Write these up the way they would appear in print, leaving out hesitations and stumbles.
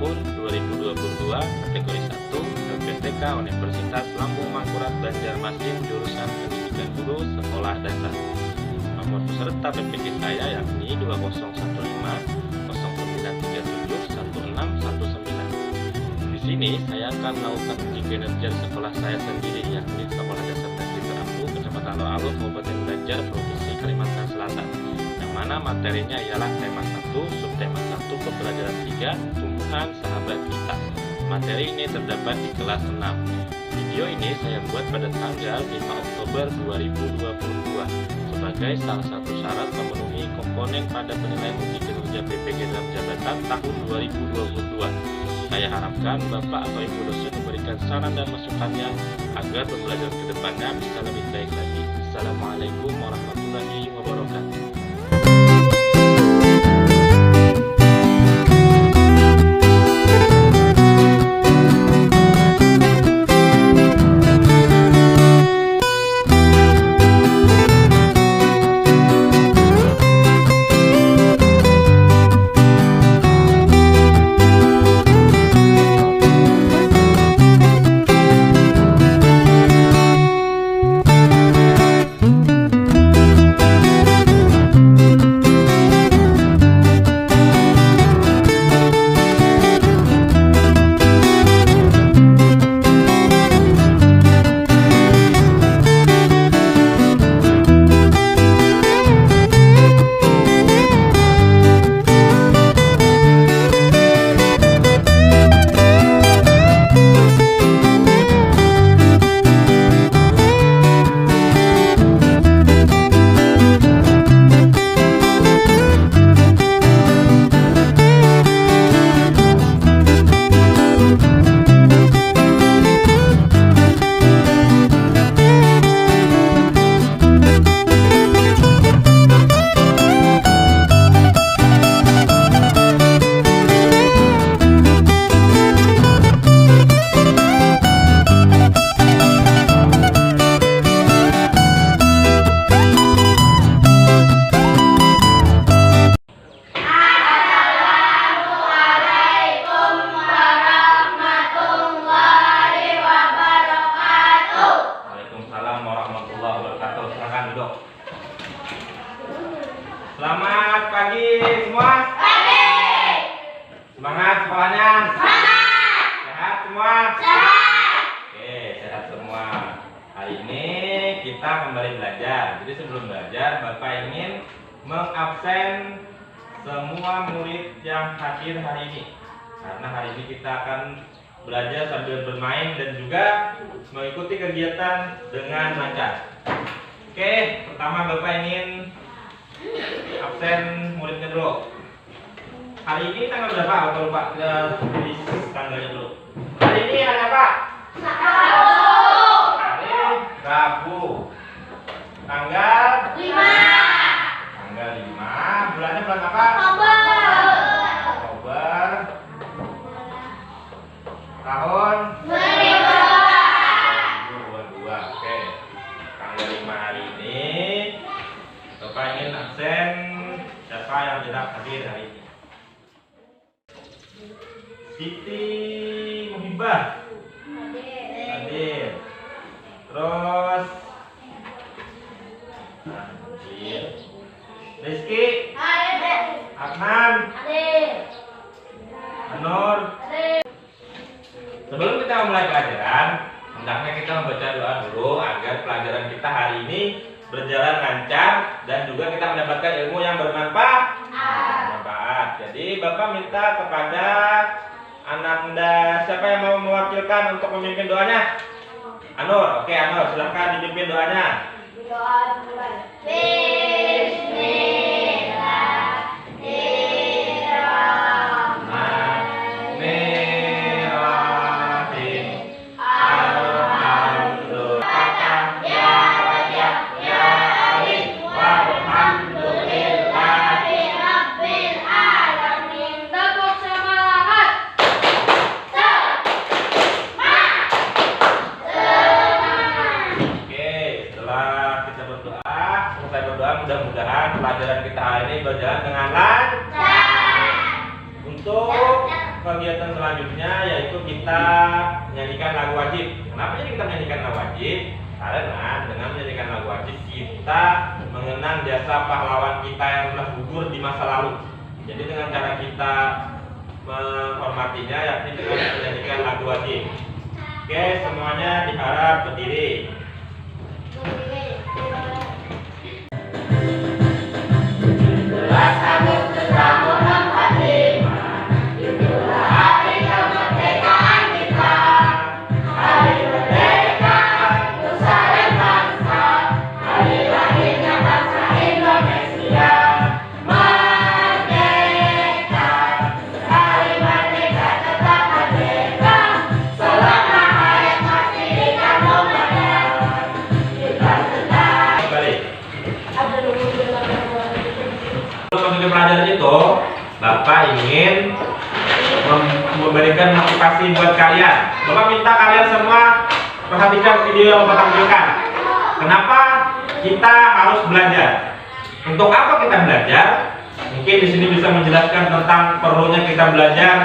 tahun 2022 kategori 1 LPTK Universitas Lambung Mangkurat Banjarmasin jurusan Pendidikan Guru Sekolah Dasar. Nomor peserta PPG saya yakni 2015 0937 1619. Di sini saya akan melakukan uji kinerja sekolah saya sendiri, yakni Sekolah Dasar Negeri Terampu, Kecamatan Loalo, Kabupaten Banjar, Provinsi Kalimantan Selatan. Yang mana materinya ialah tema 1, subtema 1, pembelajaran 3, tumbuhan sahabat kita. Materi ini terdapat di kelas 6. Video ini saya buat pada tanggal 5 Oktober 2022 sebagai salah satu syarat memenuhi komponen pada penilaian uji kinerja PPG dalam jabatan tahun 2022. Saya harapkan Bapak atau Ibu dosen memberikan saran dan masukannya agar pembelajaran ke depannya bisa lebih baik lagi. Assalamualaikum warahmatullahi wabarakatuh. Selamat pagi semua. Pagi. Semangat sekolahnya. Semangat. Sehat semua. Sehat. Oke, sehat semua. Hari ini kita kembali belajar. Jadi sebelum belajar, Bapak ingin mengabsen semua murid yang hadir hari ini. Karena hari ini kita akan belajar sambil bermain dan juga mengikuti kegiatan dengan lancar. Oke, pertama Bapak ingin absen muridnya dulu. Hari ini tanggal berapa? Atau lupa? Kita tulis tanggalnya dulu. Hari ini hari apa? Hari Rabu. Tanggal 5. Tanggal 5. Bulannya bulan apa? Oktober. Tahun 2022. Oke. Tanggal 5 hari ini Bapak ingin absen siapa yang tidak hadir hari ini? Siti Muhibah hadir. Terus hadir. Rizky Adnan Anur. Sebelum kita mulai pelajaran, hendaknya kita membaca doa dulu agar pelajaran kita hari ini berjalan lancar dan juga kita mendapatkan ilmu yang bermanfaat. Jadi Bapak minta kepada Ananda, siapa yang mau mewakilkan untuk memimpin doanya? Anur, oke Anur, silahkan dipimpin doanya. Doa mulai. Mudah-mudahan kegiatan selanjutnya yaitu kita menyanyikan lagu wajib. Kenapa ini kita menyanyikan lagu wajib? Karena dengan menyanyikan lagu wajib kita mengenang jasa pahlawan kita yang telah gugur di masa lalu. Jadi dengan cara kita menghormatinya yakni dengan menyanyikan lagu wajib. Oke, semuanya diharap berdiri. Pelajaran itu, Bapak ingin memberikan motivasi buat kalian. Bapak minta kalian semua perhatikan video yang Bapak tampilkan. Kenapa kita harus belajar? Untuk apa kita belajar? Mungkin di sini bisa menjelaskan tentang perlunya kita belajar,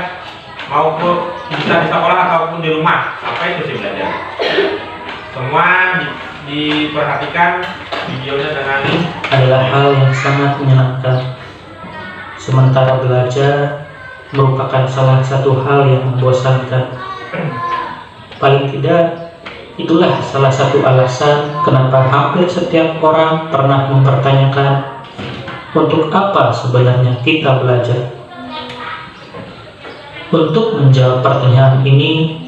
maupun bisa di sekolah ataupun di rumah. Apa itu sih belajar? Semua diperhatikan videonya dengan adalah hal yang sangat menyenangkan. Sementara belajar merupakan salah satu hal yang membosankan. Paling tidak, itulah salah satu alasan kenapa hampir setiap orang pernah mempertanyakan untuk apa sebenarnya kita belajar. Untuk menjawab pertanyaan ini,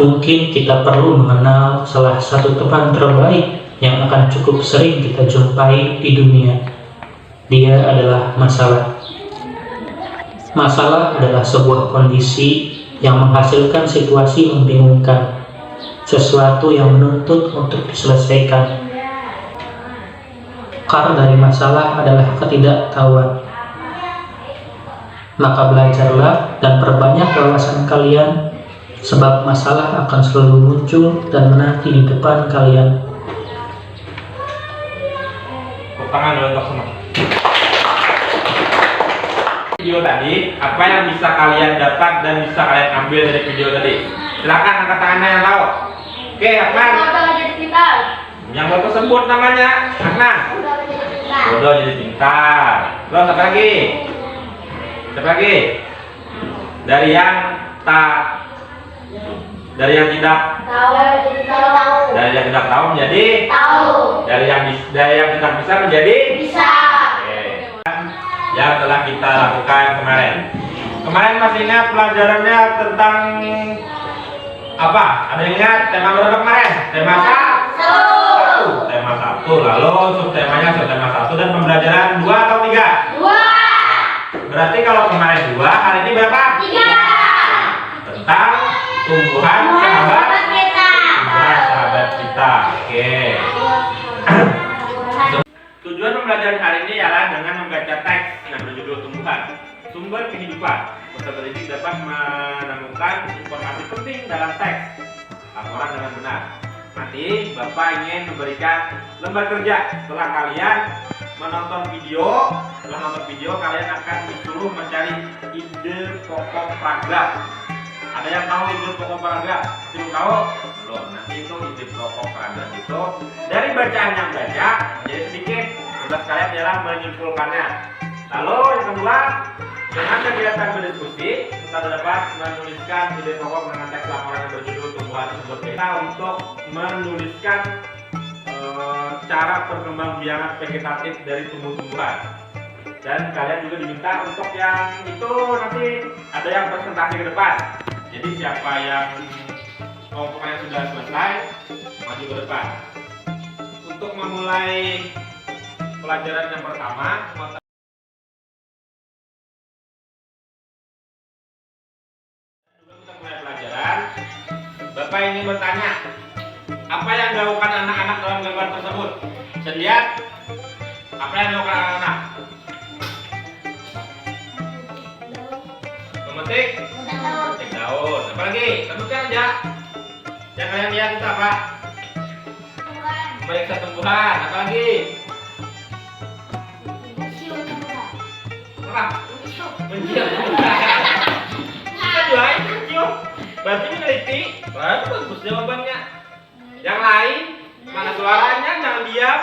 mungkin kita perlu mengenal salah satu teman terbaik yang akan cukup sering kita jumpai di dunia. Dia adalah masalah. Masalah adalah sebuah kondisi yang menghasilkan situasi membingungkan, sesuatu yang menuntut untuk diselesaikan. Akar dari masalah adalah ketidaktahuan. Maka belajarlah dan perbanyak wawasan kalian, sebab masalah akan selalu muncul dan menanti di depan kalian. Tangan untuk semua. Video tadi, apa yang bisa kalian dapat dan bisa kalian ambil dari video tadi? Silakan angkat tangannya yang tahu. Oke, Aknan. Yang baru tersebut namanya Aknan. Bodoh jadi pintar. Terus apa lagi? Siapa lagi? Dari yang tidak tahu. Dari yang tidak tahu menjadi tahu. Dari yang tidak bisa menjadi bisa. Yang telah kita lakukan kemarin. Kemarin masih ingat pelajarannya tentang apa? Ada yang ingat tema berapa kemarin? Tema 1. Tema 1. Lalu subtemanya subtema 1 dan pembelajaran 2 atau 3? 2. Berarti kalau kemarin 2, hari ini berapa? 3. Tentang tumbuhan sahabat kita. Oke. Tujuan pembelajaran hari ini ialah dengan membaca teks yang berjudul tumbuhan, sumber kehidupan. Peserta didik dapat menemukan informasi penting dalam teks laporan dengan benar. Nanti Bapak ingin memberikan lembar kerja. Setelah kalian menonton video, kalian akan disuruh mencari ide pokok paragraf. Ada yang tahu ide pokok paragraf? Belum tahu? Belum. Nanti itu ide pokok paragraf itu dari bacaan yang baca menjadi sedikit. Tugas kalian adalah menyimpulkannya. Lalu yang kedua, dengan kegiatan berdiskusi, kita dapat menuliskan ide pokok dengan teks laporan yang berjudul tumbuhan sumber kita untuk menuliskan cara perkembangbiakan vegetatif dari tumbuh-tumbuhan. Dan kalian juga diminta untuk yang itu nanti ada yang presentasi ke depan. Jadi siapa yang kelompoknya sudah selesai, maju ke depan. Untuk memulai pelajaran yang pertama, kita mulai pelajaran. Bapak ingin bertanya, apa yang dilakukan anak-anak dalam gambar tersebut? Bisa lihat apa yang dilakukan anak-anak? Memetik daun. Apa lagi? Sebutkan aja. Yang kalian lihat itu apa? Memeriksa tumbuhan. Apa lagi? Apa? Mencium tumbuhan. lain cium. Berarti meneliti. Wah, bagus jawabannya. Yang lain, mana suaranya? Jangan diam.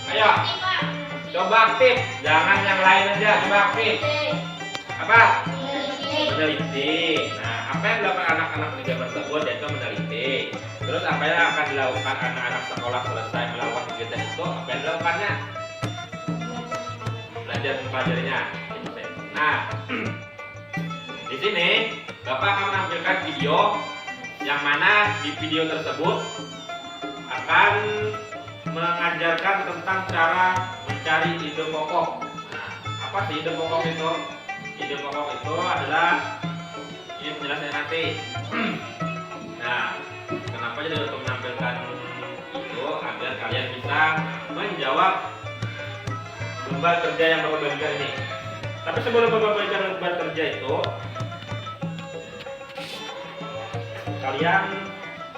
Ayo, coba aktif. Jangan yang lain aja, coba aktif. Apa? Meneliti. Nah, apa yang dilakukan anak-anak di zaman tersebut yaitu meneliti. Terus apa yang akan dilakukan anak-anak sekolah selesai melakukan kegiatan itu? Apa yang dilakukannya? Belajar mempelajarinya. Nah, di sini Bapak akan menampilkan video yang mana di video tersebut akan mengajarkan tentang cara mencari ide pokok. Nah, apa sih ide pokok itu? Ide pokok itu adalah ini penjelasannya nanti. Nah, kenapa jadi untuk menampilkan itu agar kalian bisa menjawab lembar kerja yang Bapak berikan ini. Tapi sebelum Bapak berikan lembar kerja itu, kalian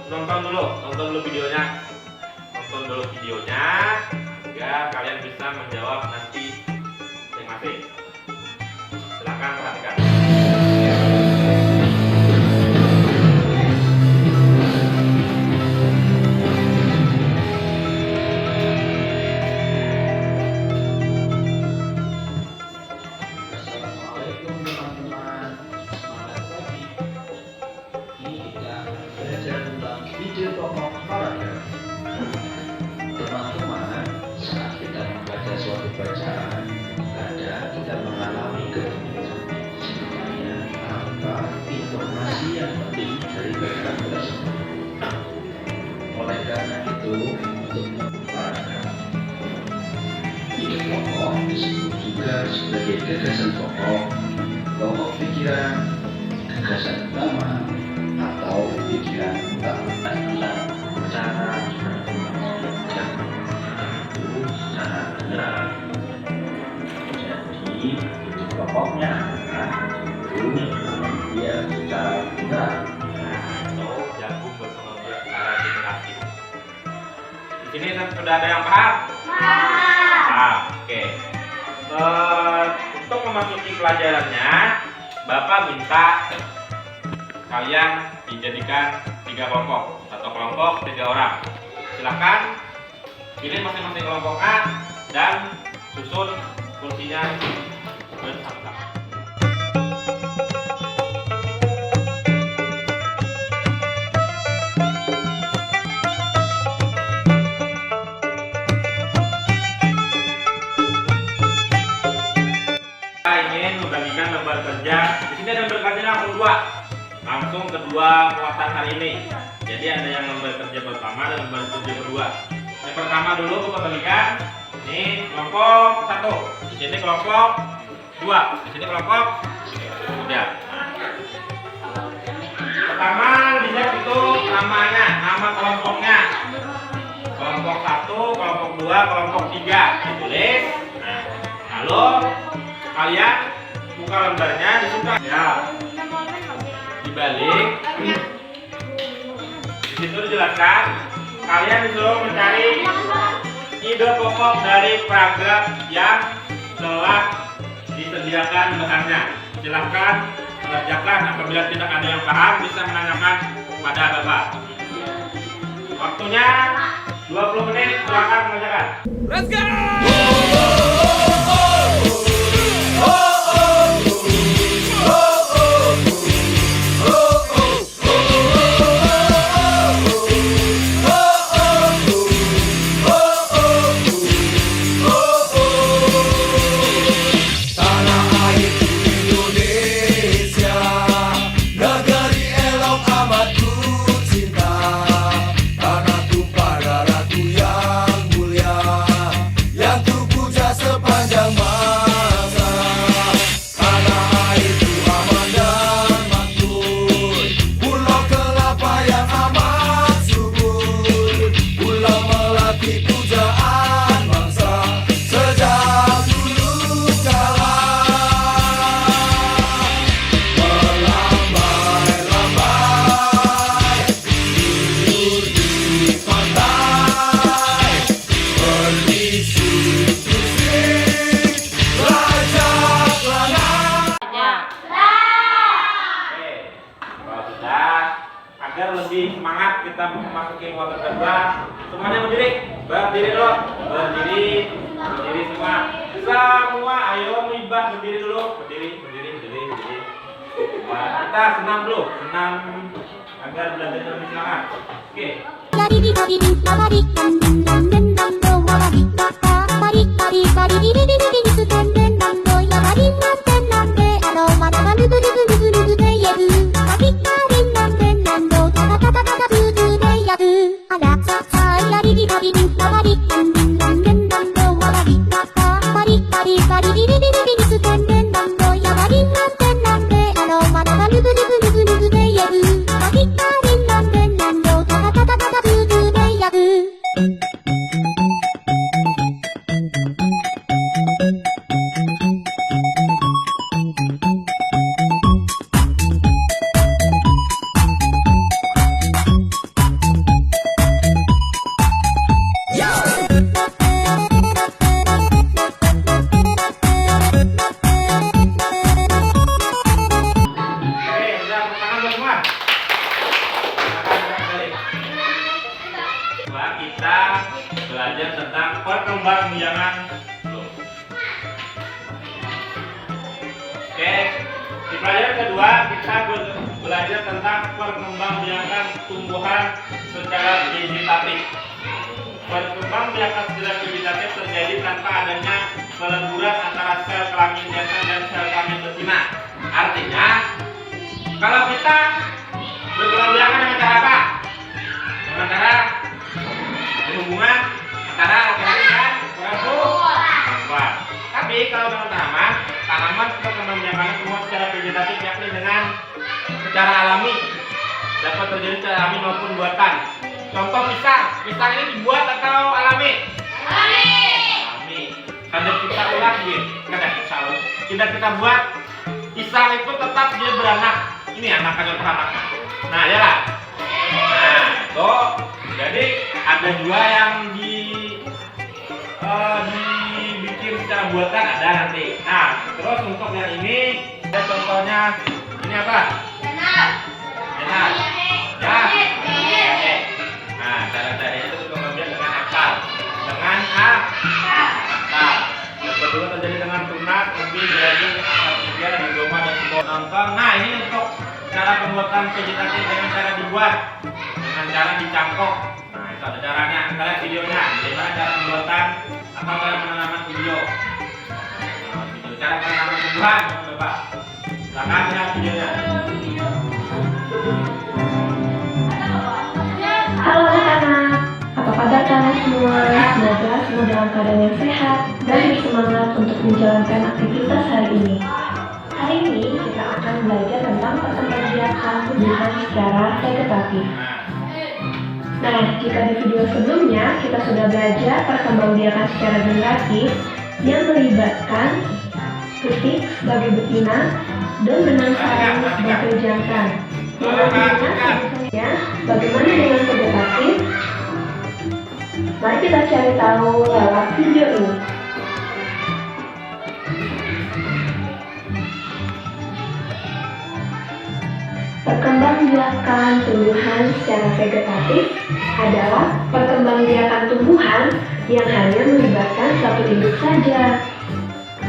nonton dulu videonya. Nonton dulu videonya agar kalian bisa menjawab nanti masing-masing. Silakan perhatikan. Assalamualaikum teman-teman. Semangat pagi. Kita belajar tentang ide pokok olahraga. Teman-teman, saat kita membaca suatu bacaan, kadang kita mengalami kebingungan. Sebenarnya apa informasi yang penting dari bacaan tersebut? Oleh karena itu, untuk olahraga, ide pokok disebut juga sebagai gagasan pokok, pokok pikiran, gagasan utama, atau pikiran utama adalah cara berpikir itu secara benar. Jadi itu pokoknya adalah dia secara benar. Atau jagung berkembang secara generatif. Di sini sudah ada yang paham? Oke. Untuk memasuki pelajarannya, Bapak minta kalian dijadikan 3 kelompok. Satu kelompok 3 orang. Silakan pilih masing-masing kelompoknya dan susun kursinya bersama-sama. Ingin membagikan lembar kerja. Di sini ada lembar kerja langsung kedua muatan hari ini. Jadi ada yang lembar kerja pertama dan lembar kerja kedua. Yang pertama dulu Bapak bagikan. Ini kelompok 1. Di sini kelompok 2. Di sini kelompok 3. Pertama dilihat itu namanya, nama kelompoknya. Kelompok 1, kelompok 2, kelompok 3 ditulis. Nah, lalu kalian buka lembarnya di situ ya. Dibalik. Di situ dijelaskan kalian disuruh mencari ide pokok dari paragraf yang telah disediakan bahannya. Silahkan kerjakan. Apabila tidak ada yang paham bisa menanyakan kepada Bapak. Waktunya 20 menit. Silahkan mengerjakan. Let's go! Sepanjang lebih semangat kita memasuki kuartal kedua. Semuanya berdiri dulu, berdiri semua, ayo Muibah berdiri dulu, berdiri. Nah, kita senam dulu, agar belajar lebih semangat. Oke. Kita belajar tentang perkembangbiakan. Oke, di pelajaran kedua kita belajar tentang perkembangbiakan tumbuhan secara vegetatif. Perkembangbiakan secara vegetatif terjadi tanpa adanya peleburan antara sel kelamin jantan dan sel kelamin betina. Artinya, kalau kita berkembangbiakan dengan cara apa? Dengan cara hubungan antara laki-laki dan perempuan. Tapi kalau dengan tanaman perkembangbiakannya semua secara vegetatif, yakni dengan secara alami, dapat terjadi secara alami maupun buatan. Contoh pisang ini dibuat atau alami? Alami. Kadang kita ulah tidak kita buat pisang itu tetap dia beranak. Ini anak-anak. Nah, ya lah. Nah, itu jadi ada juga yang dibikin secara buatan ada nanti. Nah, terus untuk yang ini, contohnya ini apa? Jenar. Ya. Oke. Nah, cara-caranya itu kemudian dengan akal. Yang kedua terjadi dengan tunas, lebih jadi akal tiga di domba dan semua nongkrong. Nah, ini untuk cara pembuatan vegetatif dengan cara dibuat. Dengan cara dicangkok. Nah, itu ada caranya. Kita lihat videonya. Bagaimana cara pembuatan atau cara penanaman video. Cara penanaman tumbuhan, coba. Silakan lihat videonya. Halo anak-anak, apa kabar kalian semua? Semoga semua dalam keadaan yang sehat dan bersemangat untuk menjalankan aktivitas hari ini. Hari ini kita akan belajar tentang perkembangbiakan tumbuhan secara vegetatif. Nah, jika di video sebelumnya kita sudah belajar perkembangbiakan secara generatif yang melibatkan betik sebagai betina dan benang sarang sebagai jantan. Selanjutnya, bagaimana dengan vegetatif? Mari kita cari tahu lewat video ini. Perkembangbiakan tumbuhan secara vegetatif adalah perkembangbiakan tumbuhan yang hanya melibatkan satu induk saja.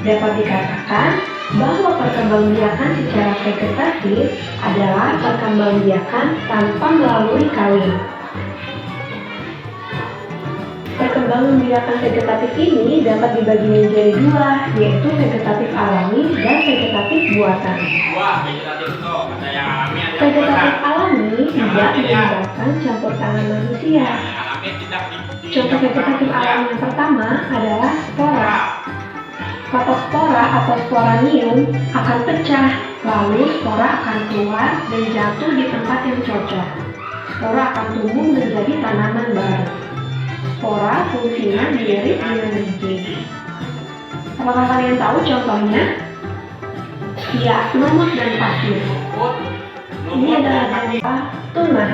Dapat dikatakan bahwa perkembangbiakan secara vegetatif adalah perkembangbiakan tanpa melalui kawin. Perkembangbiakan vegetatif ini dapat dibagi menjadi dua, yaitu vegetatif alami dan vegetatif buatan. Vegetatif alami tidak melibatkan campur tangan manusia. Contoh vegetatif alami yang pertama adalah spora. Fotospora atau sporanium akan pecah, lalu spora akan keluar dan jatuh di tempat yang cocok. Spora akan tumbuh menjadi tanaman baru. Spora fungsinya mirip dengan biji. Apakah kalian tahu contohnya? Ya, lumut dan pasir. Ini adalah tunas.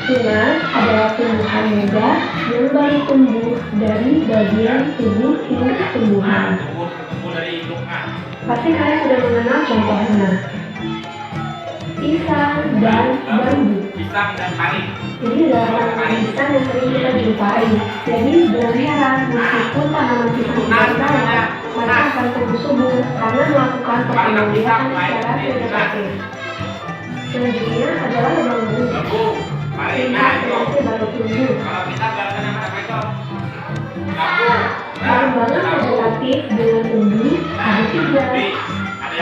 Tunas adalah tumbuhan muda yang baru tumbuh dari bagian tubuh induk tumbuhan. Pasti kalian sudah mengenal contohnya. Pisang dan bambu. Ini adalah tanaman pisang yang sering kita jumpai. Jadi jangan heran meskipun tanaman pisang tidak bawah, mereka akan tumbuh subur karena melakukan perkembangbiakan secara vegetatif. Selanjutnya adalah bambu. Lihat seperti baru tumbuh. Perkembangan vegetatif dengan umbi ada 3,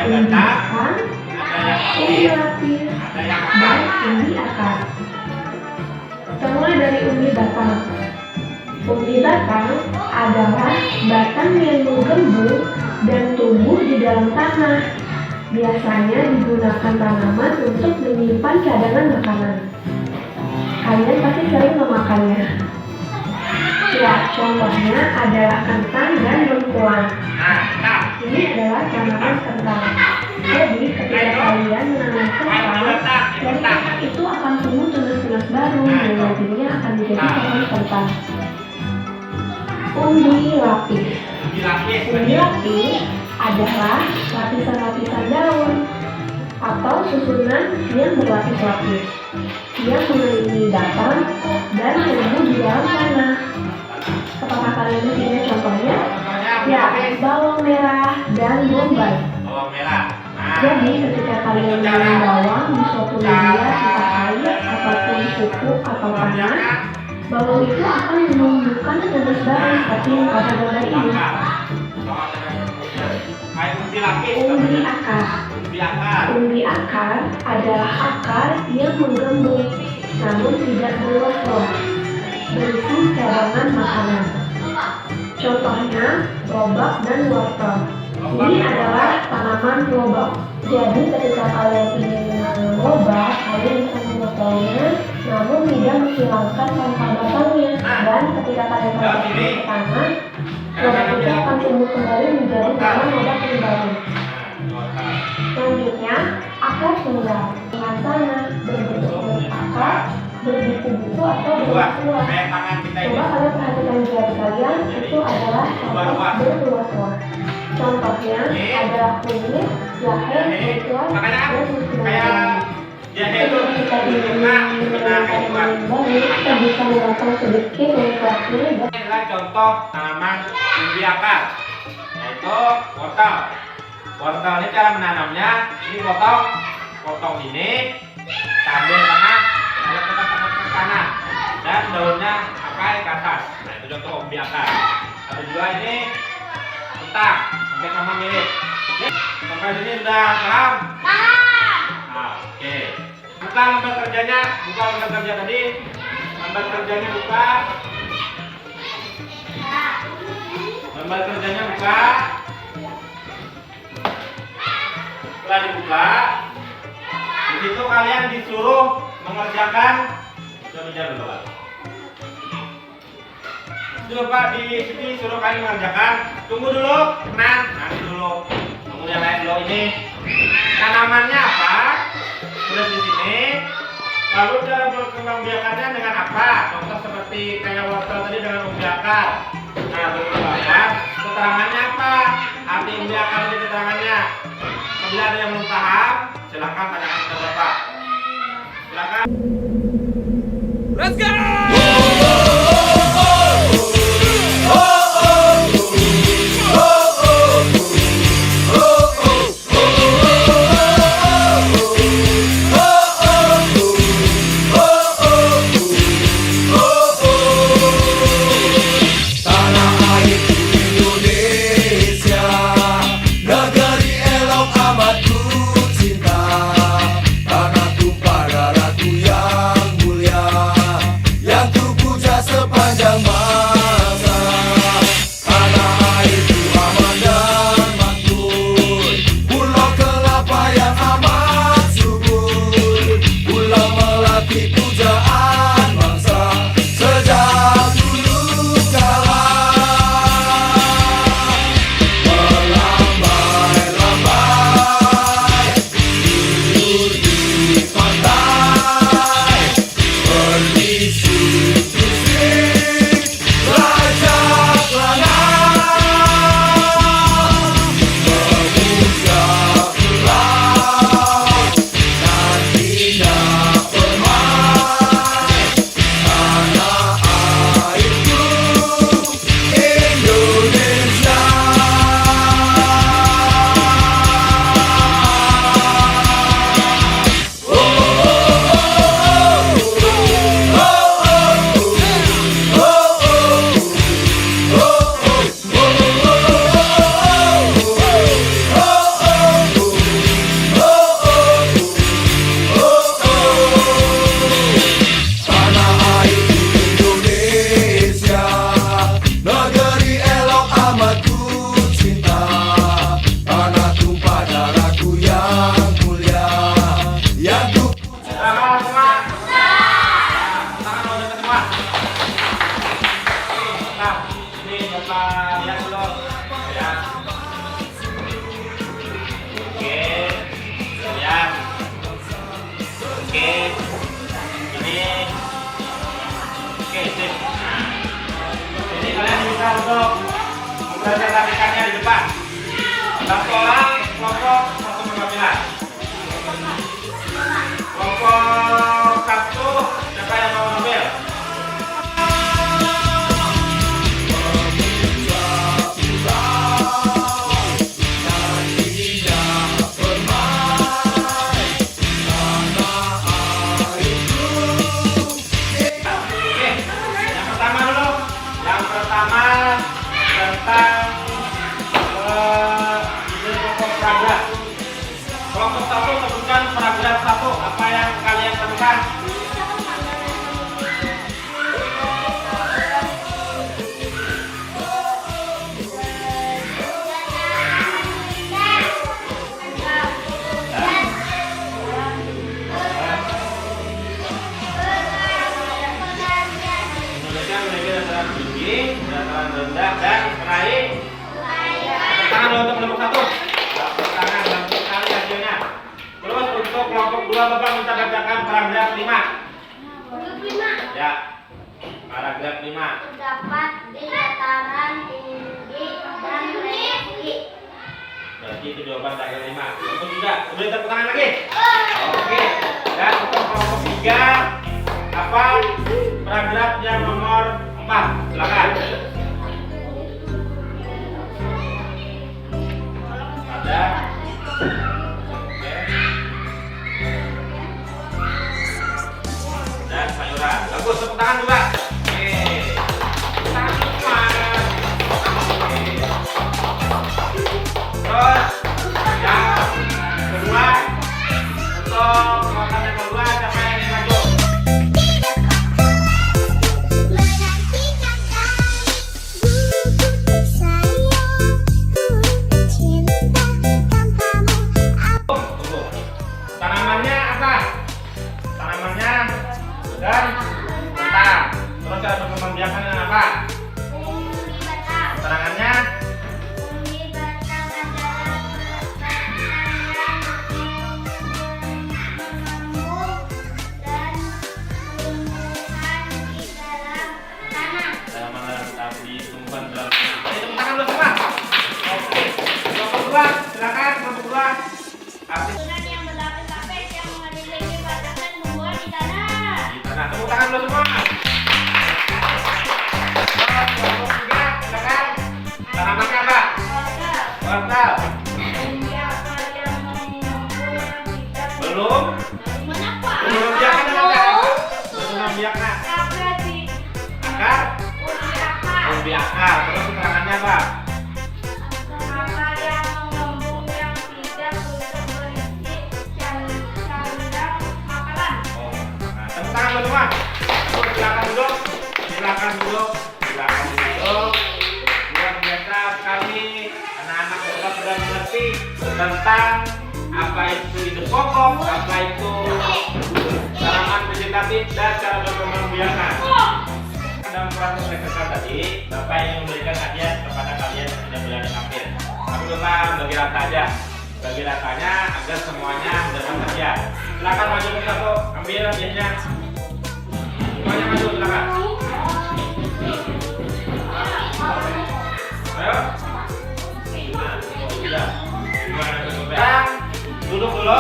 umbi batang, umbi lapis, dan umbi akar. Kita mulai dari umbi batang. Umbi batang adalah batang yang menggembung dan tumbuh di dalam tanah. Biasanya digunakan tanaman untuk menyimpan cadangan makanan. Kalian pasti sering memakannya. Ya, contohnya adalah kentang dan lengkuang. Ini adalah tanaman kentang. Jadi, ketika kalian menanam kentang, dari kentang itu akan tumbuh tunas-tunas baru yang nantinya akan menjadi pohon kentang. Umbi lapis. Umbi lapis adalah lapisan-lapisan daun atau susunan yang berlapis-lapis yang mengelilingi batang dan tumbuh di dalam tanah. Apakah kalian punya contohnya? Ya, bawang merah dan bombay. Jadi ketika kalian menanam bawang di suatu media entah air ataupun pupuk atau tanah, bawang itu akan menumbuhkan tunas baru seperti yang pada gambar ini. Umbi akar. Umbi akar adalah akar yang menggembung namun tidak berluas-luas, berisi cadangan makanan. Contohnya lobak dan wortel. Ini adalah tanaman lobak. Jadi ketika kalian ingin menanam lobak, kalian bisa memotongnya namun tidak menghilangkan pangkal batangnya. Dan ketika kalian masukkan ke tanah, lobak itu akan tumbuh kembali menjadi tanaman lobak yang baru. Selanjutnya, akar tunggal dengan tanah berbentuk akar, berbuku-buku atau berluas-luas. Coba kalian perhatikan jari kalian, itu adalah akar berluas-luas. Contohnya adalah kunyit, jahe, lengkuang, dan muslimat. Jika kita ingin menggunakan tanaman baru, kita bisa memotong sedikit lengkuangnya. Ini adalah contoh tanaman umbi akar, yaitu wortel. Wortel ini cara menanamnya, ini potong ini, ambil tengah, lalu kita taruh ke tanah, dan daunnya pakai ke atas. Nah itu contoh umbi akar. Ada juga ini kentang, hampir sama mirip. Sampai sini sudah paham? Nah, oke. Buka lembar kerjanya, buka lembar kerja tadi. Lembar kerjanya buka. Lembar kerjanya buka. Setelah dibuka, di situ kalian disuruh mengerjakan. Coba dulu Pak. Coba di sini suruh kalian mengerjakan. Tunggu dulu, tenang, nanti dulu. Tunggu yang lain dulu ini. Tanamannya apa? Tulis di sini. Lalu cara berkembangbiakannya dengan apa? Contoh seperti kayak wortel tadi dengan umbi akar. Nah, berkembang. Keterangannya apa? Arti umbi akar ini keterangannya. Bila ada yang belum paham, silahkan tanyakan ke Bapak. Silahkan. Let's go! Oke. Ini. Oke, sip. Ini kalian bisa untuk mempresentasikannya di depan. Satu orang kelompok satu penampilan. Kelompok satu siapa yang mau ngambil? Tentang ide pokok paragraf. Kelompok satu sebutkan paragraf satu. Apa yang kalian temukan? Indonesia memiliki dataran tinggi, dataran rendah, dan terakhir. Tangan lo untuk kelompok satu. Tangan langsung sekali hasilnya. Terus untuk kelompok dua Bapak minta bacakan paragraf 5. Ya. Paragraf 5. Terdapat di dataran tinggi dan rendah tinggi. Berarti itu jawaban paragraf 5. Untuk juga, boleh tepuk tangan lagi. Oke. Dan untuk kelompok 3 apa paragraf yang nomor 4? Silakan. Ada. Oke. Dan sayuran. Bagus, tepuk tangan juga. Oke. Tepuk tangan semua. Oke. Terus yang kedua untuk kelompok yang kedua siapa yang ingin maju? Tunggu. Tanamannya apa? Tanamannya dan batang. Terus cara berkembang biakan dengan apa? Umbi batang. Keterangannya Umbi batang adalah tanaman menumbuh dan tumbuhan di dalam tanah. tanaman tapi tumbuhan dalam. Ayo tepuk tangan dulu semua. Oke. Kelompok dua, silakan kelompok dua. Artis Tumbuhan yang berlapis-lapis yang mengelilingi batang dan tumbuhan di tanah. di tanah. Tepuk tangan dulu semua. Terus kelompok tiga, silakan. Tanamannya apa? Wortel. Umbi akar yang menumbuh yang tidak Belum. Mengapa? Belum biakan apa? Belum biakan. Akar di Akar. umbi akar. Umbi akar. Terus keterangannya apa? Akar yang mengembung yang tidak untuk berisi candang makanan. Oh, nah, tepuk tangan dulu semua. Terus silakan duduk. Silakan duduk. Silakan duduk. Luar biasa sekali anak-anak kita sudah mengerti tentang apa itu ide pokok, apa itu tanaman vegetatif dan cara berkembang biakan. Dalam proses rehearsal tadi, Bapak ingin memberikan hadiah kepada kalian yang sudah berani tampil. Tapi Bapak bagi rata aja, bagi ratanya agar semuanya mendapat hadiah. Silakan maju ke satu, ambil hadiahnya. Semuanya maju, silakan. Ayo. Nah, sudah. Gimana sekarang? Duduk dulu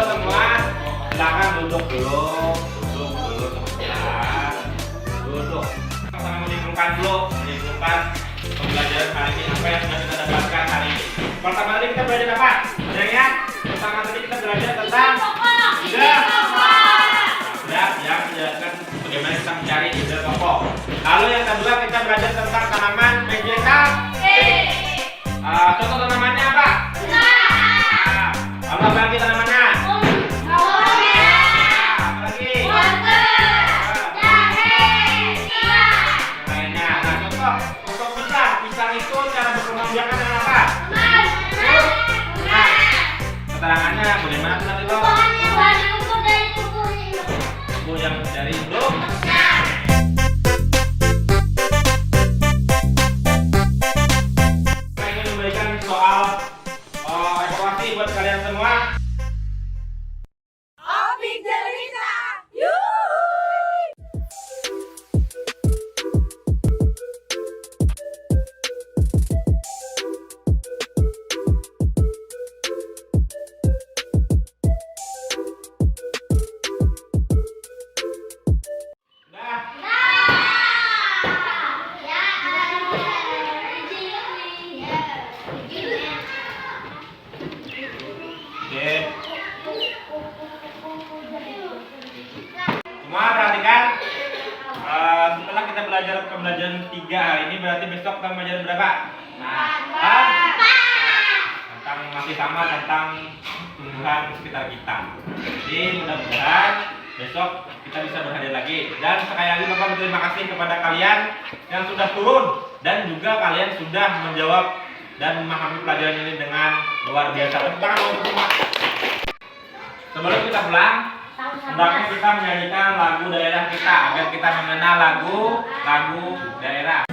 semua. Silakan duduk dulu semua. Duduk. Sama menimbulkan pembelajaran hari ini apa yang sudah kita dapatkan hari ini. Pertama tadi kita belajar apa? Ya. Pertama tadi kita belajar tentang ide yang menjelaskan bagaimana kita mencari ide pokok. Lalu yang kedua kita belajar tentang tanaman vegetatif. Contoh tanamannya apa? Lalu apa lagi tanamannya? Apa lagi? Lainnya. Nah, contoh untuk pisang itu cara berkembang biakan dengan apa? Nah, keterangannya bagaimana tadi lo? Semua perhatikan. Setelah kita belajar pembelajaran 3 hari ini, berarti besok kita belajar berapa? Tentang masih sama tentang tumbuhan sekitar kita. Jadi mudah-mudahan besok kita bisa berhadir lagi. Dan sekali lagi Bapak berterima kasih kepada kalian yang sudah turun dan juga kalian sudah menjawab dan memahami pelajaran ini dengan luar biasa. Tepuk tangan untuk semua. Sebelum kita pulang, hendaknya kita menyanyikan lagu daerah kita agar kita mengenal lagu daerah.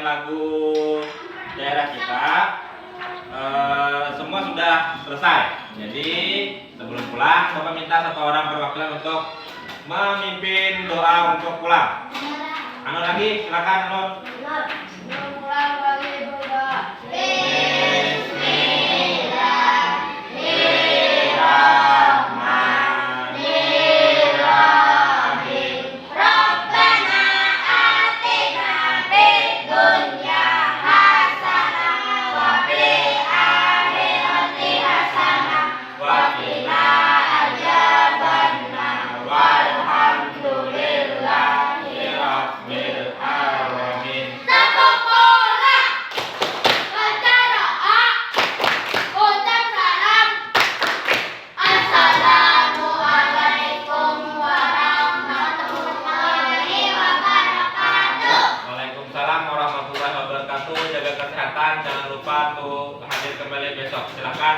Lagu daerah kita semua sudah selesai. Jadi sebelum pulang Bapak minta satu orang perwakilan untuk memimpin doa untuk pulang. Anu lagi silakan Anu. Jaga kesehatan, jangan lupa untuk hadir kembali besok. Silakan.